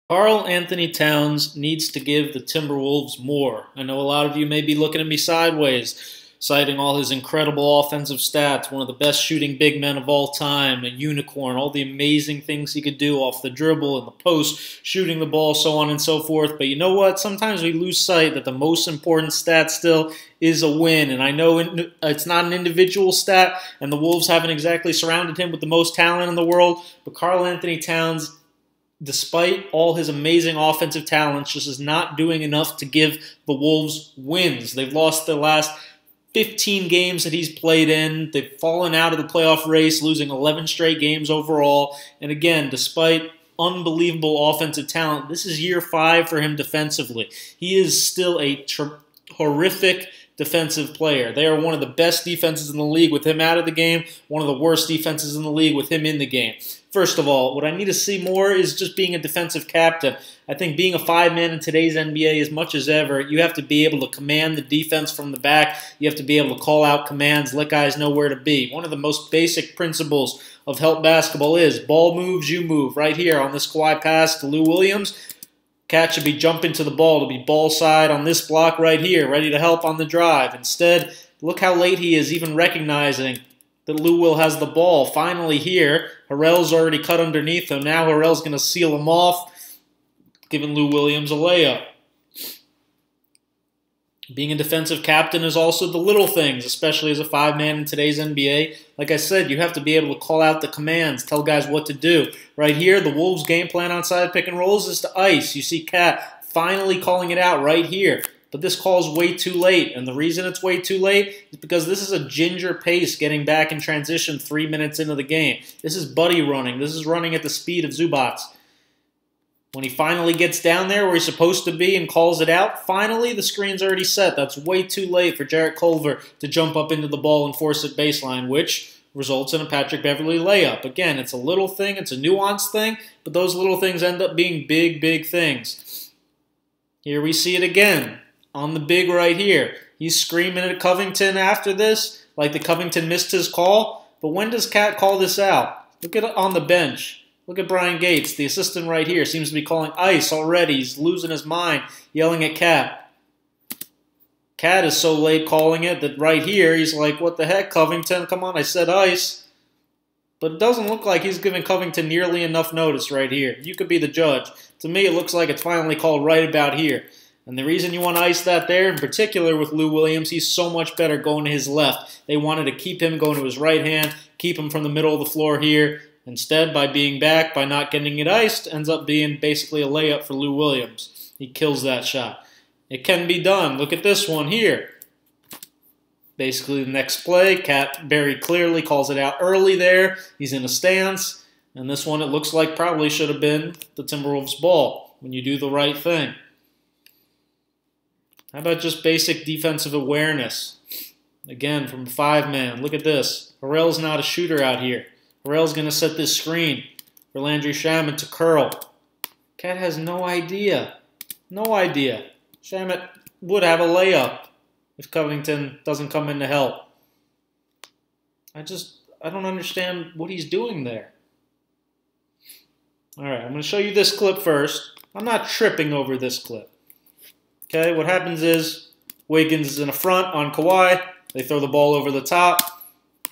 Karl-Anthony Towns needs to give the Timberwolves more. I know a lot of you may be looking at me sideways, citing all his incredible offensive stats, one of the best shooting big men of all time, a unicorn, all the amazing things he could do off the dribble and the post, shooting the ball, so on and so forth. But you know what? Sometimes we lose sight that the most important stat still is a win. And I know it's not an individual stat, and the Wolves haven't exactly surrounded him with the most talent in the world, but Karl-Anthony Towns, despite all his amazing offensive talents, just is not doing enough to give the Wolves wins. They've lost their last 15 games that he's played in. They've fallen out of the playoff race, losing 11 straight games overall. And again, despite unbelievable offensive talent, this is year 5 for him defensively. He is still a horrific defensive player. They are one of the best defenses in the league with him out of the game, one of the worst defenses in the league with him in the game. First of all, what I need to see more is just being a defensive captain. I think being a 5-man in today's NBA, as much as ever, you have to be able to command the defense from the back. You have to be able to call out commands, let guys know where to be. One of the most basic principles of help basketball is ball moves, you move. Right here on this Kawhi pass to Lou Williams, Cat should be jumping to the ball to be ball side on this block right here, ready to help on the drive. Instead, look how late he is even recognizing that Lou Will has the ball. Finally here, Harrell's already cut underneath him. Now Harrell's going to seal him off, giving Lou Williams a layup. Being a defensive captain is also the little things, especially as a 5-man in today's NBA. Like I said, you have to be able to call out the commands, tell guys what to do. Right here, the Wolves' game plan on side pick and rolls is to ice. You see Cat finally calling it out right here. But this call is way too late, and the reason it's way too late is because this is a ginger pace getting back in transition 3 minutes into the game. This is buddy running. This is running at the speed of Zubats. When he finally gets down there where he's supposed to be and calls it out, finally the screen's already set. That's way too late for Jarrett Culver to jump up into the ball and force it baseline, which results in a Patrick Beverley layup. Again, it's a little thing, it's a nuanced thing, but those little things end up being big, big things. Here we see it again on the big right here. He's screaming at Covington after this, like the Covington missed his call. But when does Cat call this out? Look at it on the bench. Look at Brian Gates, the assistant right here, seems to be calling ice already. He's losing his mind, yelling at Cat. Cat is so late calling it that right here he's like, what the heck, Covington? Come on, I said ice. But it doesn't look like he's giving Covington nearly enough notice right here. You could be the judge. To me, it looks like it's finally called right about here. And the reason you want to ice that there, in particular with Lou Williams, he's so much better going to his left. They wanted to keep him going to his right hand, keep him from the middle of the floor here. Instead, by being back, by not getting it iced, ends up being basically a layup for Lou Williams. He kills that shot. It can be done. Look at this one here. Basically, the next play, Cat very clearly calls it out early there. He's in a stance. And this one, it looks like probably should have been the Timberwolves' ball when you do the right thing. How about just basic defensive awareness? Again, from a 5-man. Look at this. Harrell's not a shooter out here. Harrell's going to set this screen for Landry Shamet to curl. Cat has no idea. No idea. Shamet would have a layup if Covington doesn't come in to help. I don't understand what he's doing there. All right, I'm going to show you this clip first. I'm not tripping over this clip. Okay, what happens is Wiggins is in a front on Kawhi. They throw the ball over the top.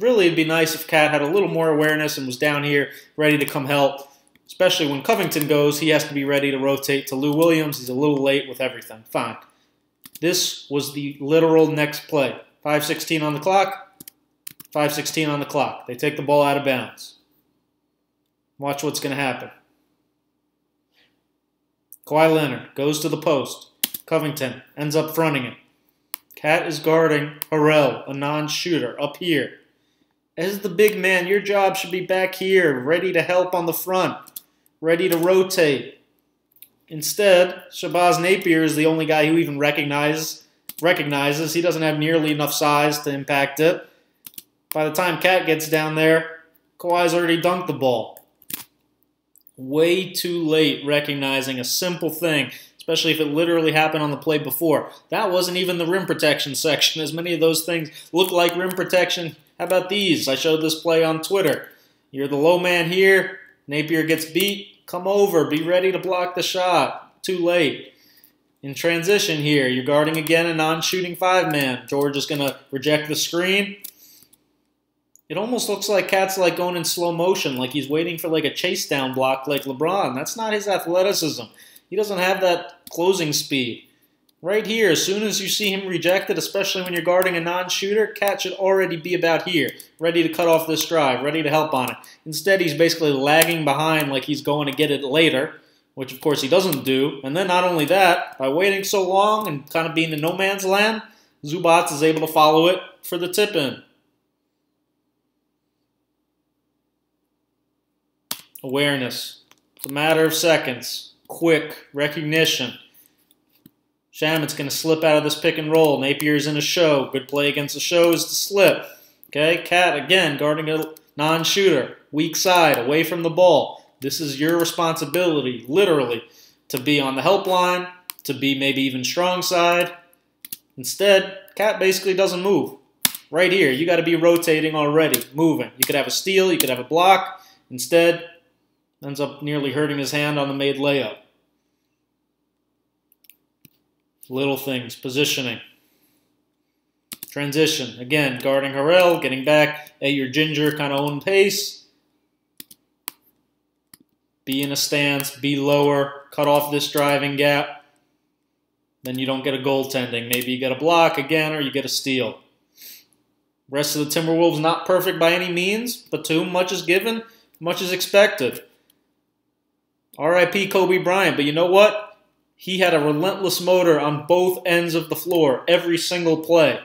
Really, it'd be nice if Cat had a little more awareness and was down here ready to come help. Especially when Covington goes, he has to be ready to rotate to Lou Williams. He's a little late with everything. Fine. This was the literal next play. 5:16 on the clock. 5:16 on the clock. They take the ball out of bounds. Watch what's going to happen. Kawhi Leonard goes to the post. Covington ends up fronting him. Cat is guarding Harrell, a non-shooter, up here. As the big man, your job should be back here, ready to help on the front, ready to rotate. Instead, Shabazz Napier is the only guy who even recognizes. He doesn't have nearly enough size to impact it. By the time Cat gets down there, Kawhi's already dunked the ball. Way too late recognizing a simple thing, especially if it literally happened on the play before. That wasn't even the rim protection section, as many of those things look like rim protection. How about these? I showed this play on Twitter. You're the low man here. Napier gets beat. Come over. Be ready to block the shot. Too late. In transition here, you're guarding again a non-shooting 5-man. George is going to reject the screen. It almost looks like Cat's like going in slow motion, like he's waiting for like a chase down block like LeBron. That's not his athleticism. He doesn't have that closing speed. Right here, as soon as you see him rejected, especially when you're guarding a non-shooter, Cat should already be about here, ready to cut off this drive, ready to help on it. Instead, he's basically lagging behind like he's going to get it later, which of course he doesn't do. And then not only that, by waiting so long and kind of being in no man's land, Zubac is able to follow it for the tip-in. Awareness. It's a matter of seconds. Quick recognition. Shamit's going to slip out of this pick and roll. Napier's in a show. Good play against the show is to slip. Okay, Cat again guarding a non-shooter. Weak side, away from the ball. This is your responsibility, literally, to be on the help line, to be maybe even strong side. Instead, Cat basically doesn't move. Right here, you got to be rotating already, moving. You could have a steal, you could have a block. Instead, ends up nearly hurting his hand on the made layup. Little things, positioning. Transition, again, guarding Harrell, getting back at your ginger kind of own pace. Be in a stance, be lower, cut off this driving gap. Then you don't get a goaltending. Maybe you get a block again or you get a steal. Rest of the Timberwolves not perfect by any means, but to whom much is given, much is expected. R.I.P. Kobe Bryant, but you know what? He had a relentless motor on both ends of the floor, every single play.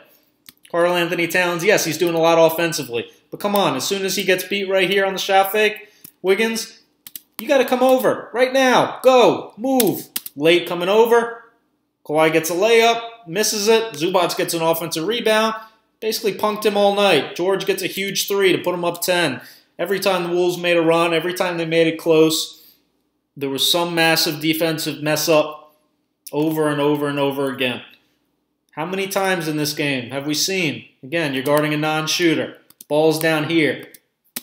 Karl-Anthony Towns, yes, he's doing a lot offensively. But come on, as soon as he gets beat right here on the shot fake, Wiggins, you got to come over right now. Go, move. Late coming over. Kawhi gets a layup, misses it. Zubac gets an offensive rebound. Basically punked him all night. George gets a huge 3 to put him up 10. Every time the Wolves made a run, every time they made it close, there was some massive defensive mess up over and over and over again. How many times in this game have we seen? Again, you're guarding a non-shooter. Ball's down here.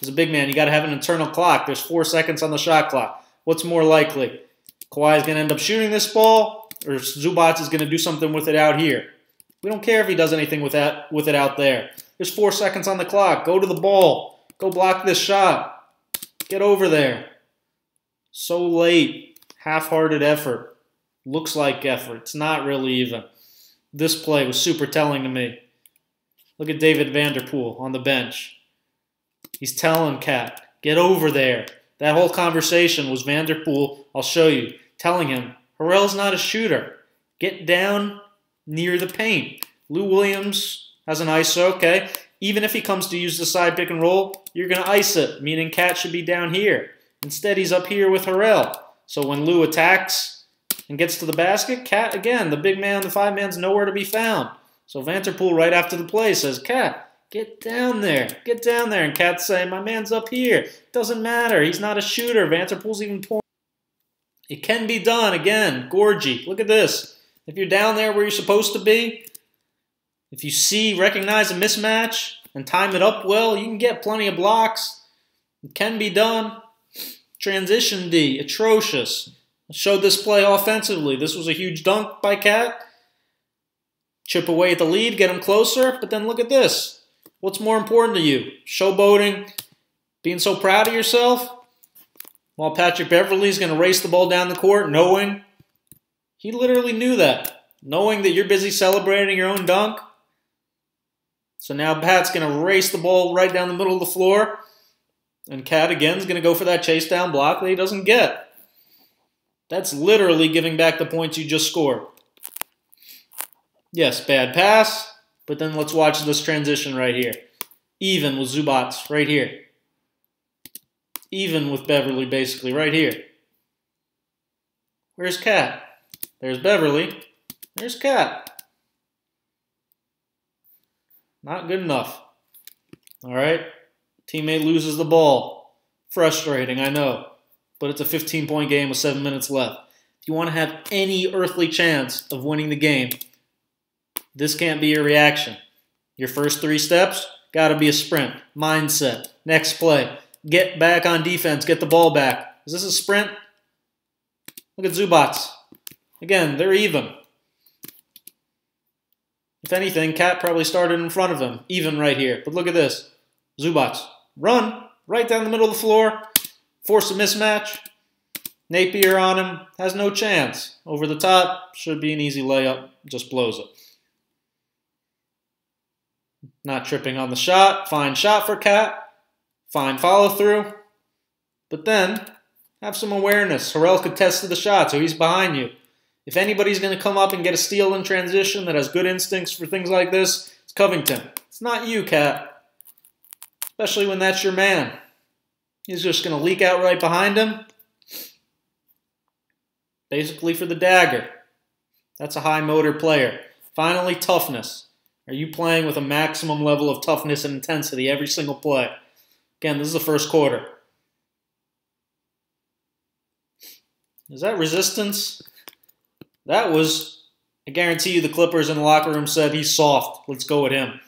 As a big man, you got to have an internal clock. There's 4 seconds on the shot clock. What's more likely? Kawhi is going to end up shooting this ball, or Zubac is going to do something with it out here. We don't care if he does anything with it out there. There's 4 seconds on the clock. Go to the ball. Go block this shot. Get over there. So late. Half-hearted effort. Looks like effort. It's not really even. This play was super telling to me. Look at David Vanderpool on the bench. He's telling Cat, get over there. That whole conversation was Vanderpool, I'll show you, telling him, Harrell's not a shooter. Get down near the paint. Lou Williams has an ISO, okay? Even if he comes to use the side pick and roll, you're going to ice it, meaning Cat should be down here. Instead, he's up here with Harrell. So when Lou attacks and gets to the basket, Cat, again, the big man, the 5-man's nowhere to be found. So Vanderpool, right after the play, says, Cat, get down there. Get down there. And Cat's saying, my man's up here. Doesn't matter. He's not a shooter. Vanderpool's even pulling. It can be done. Again, Gorgie. Look at this. If you're down there where you're supposed to be, if you recognize a mismatch and time it up well, you can get plenty of blocks. It can be done. Transition D, atrocious. I showed this play offensively. This was a huge dunk by Cat. Chip away at the lead, get him closer, but then look at this. What's more important to you? Showboating, being so proud of yourself? While Patrick Beverley's going to race the ball down the court, knowing he literally knew that. Knowing that you're busy celebrating your own dunk. So now Pat's going to race the ball right down the middle of the floor. And Cat, again, is going to go for that chase down block that he doesn't get. That's literally giving back the points you just scored. Yes, bad pass, but then let's watch this transition right here. Even with Zubac right here. Even with Beverley, basically, right here. Where's Cat? There's Beverley. There's Cat. Not good enough. All right? Teammate loses the ball. Frustrating, I know. But it's a 15-point game with 7 minutes left. If you want to have any earthly chance of winning the game, this can't be your reaction. Your first 3 steps, got to be a sprint. Mindset. Next play. Get back on defense. Get the ball back. Is this a sprint? Look at Zubac. Again, they're even. If anything, Cat probably started in front of him, even right here. But look at this. Zubac. Run right down the middle of the floor. Force a mismatch. Napier on him. Has no chance. Over the top. Should be an easy layup. Just blows it. Not tripping on the shot. Fine shot for Cat. Fine follow through. But then, have some awareness. Harrell contested the shot, so he's behind you. If anybody's going to come up and get a steal in transition that has good instincts for things like this, it's Covington. It's not you, Cat. Especially when that's your man. He's just going to leak out right behind him. Basically for the dagger. That's a high motor player. Finally, toughness. Are you playing with a maximum level of toughness and intensity every single play? Again, this is the first quarter. Is that resistance? That was, I guarantee you the Clippers in the locker room said he's soft. Let's go with him.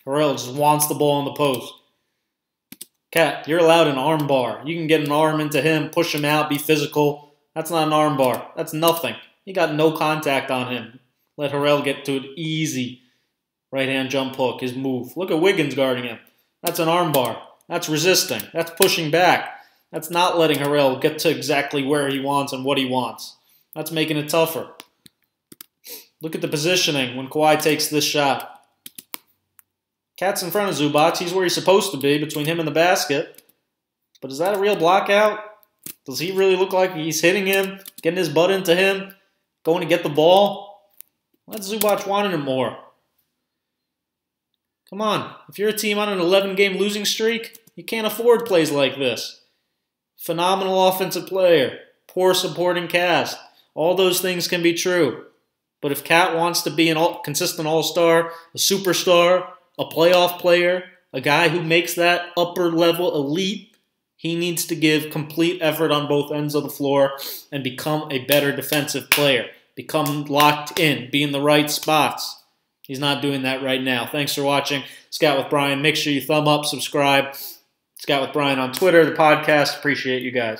Harrell just wants the ball in the post. Cat, you're allowed an arm bar. You can get an arm into him, push him out, be physical. That's not an arm bar. That's nothing. He got no contact on him. Let Harrell get to it easy. Right-hand jump hook, his move. Look at Wiggins guarding him. That's an arm bar. That's resisting. That's pushing back. That's not letting Harrell get to exactly where he wants and what he wants. That's making it tougher. Look at the positioning when Kawhi takes this shot. Cat's in front of Zubac. He's where he's supposed to be, between him and the basket. But is that a real block out? Does he really look like he's hitting him, getting his butt into him, going to get the ball? That's Zubac wanting him more. Come on. If you're a team on an 11-game losing streak, you can't afford plays like this. Phenomenal offensive player. Poor supporting cast. All those things can be true. But if Cat wants to be a consistent all-star, a superstar, a playoff player, a guy who makes that upper-level elite, he needs to give complete effort on both ends of the floor and become a better defensive player. Become locked in, be in the right spots. He's not doing that right now. Thanks for watching Scout with Bryan. Make sure you thumb up, subscribe. Scout with Bryan on Twitter, the podcast. Appreciate you guys.